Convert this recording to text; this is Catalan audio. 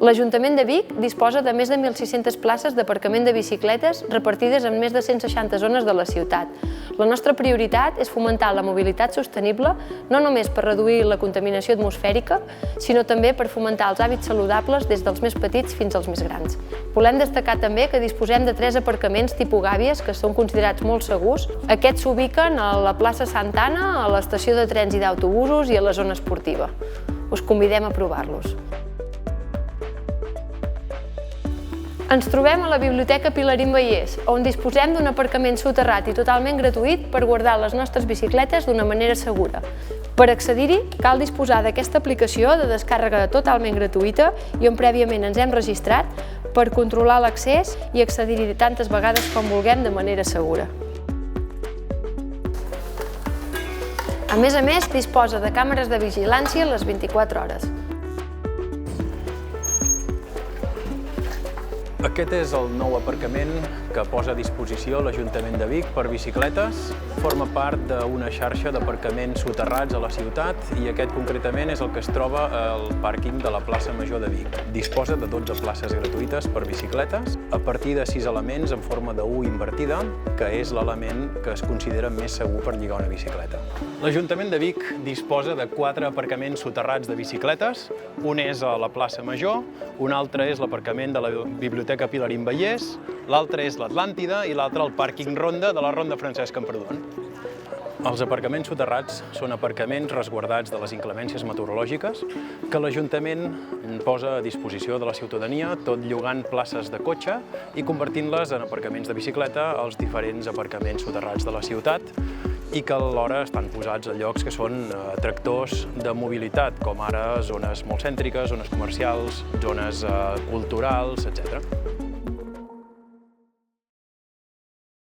L'Ajuntament de Vic disposa de més de 1.600 places d'aparcament de bicicletes repartides en més de 160 zones de la ciutat. La nostra prioritat és fomentar la mobilitat sostenible, no només per reduir la contaminació atmosfèrica, sinó també per fomentar els hàbits saludables des dels més petits fins als més grans. Volem destacar també que disposem de 3 aparcaments tipus gàbies que són considerats molt segurs. Aquests s'ubiquen a la plaça Santa Anna, a l'estació de trens i d'autobusos i a la zona esportiva. Us convidem a provar-los. Ens trobem a la Biblioteca Pilarín Vallès, on disposem d'un aparcament soterrat i totalment gratuït per guardar les nostres bicicletes d'una manera segura. Per accedir-hi, cal disposar d'aquesta aplicació de descàrrega totalment gratuïta i on prèviament ens hem registrat per controlar l'accés i accedir-hi tantes vegades com vulguem de manera segura. A més, disposa de càmeres de vigilància les 24 hores. Aquest és el nou aparcament que posa a disposició l'Ajuntament de Vic per bicicletes. Forma part d'una xarxa d'aparcaments soterrats a la ciutat i aquest concretament és el que es troba al pàrquing de la plaça Major de Vic. Disposa de 12 places gratuïtes per bicicletes a partir de 6 elements en forma de U invertida, que és l'element que es considera més segur per lligar una bicicleta. L'Ajuntament de Vic disposa de 4 aparcaments soterrats de bicicletes. Un és a la plaça Major, un altre és l'aparcament de la Biblioteca Pilarín Vallès, l'altre és l'Atlàntida i l'altre el pàrquing Ronda de la Ronda Francesc Camprodon. Els aparcaments soterrats són aparcaments resguardats de les inclemències meteorològiques que l'Ajuntament posa a disposició de la ciutadania, tot llogant places de cotxe i convertint-les en aparcaments de bicicleta als diferents aparcaments soterrats de la ciutat i que alhora estan posats a llocs que són atractors de mobilitat, com ara zones molt cèntriques, zones comercials, zones culturals, etc.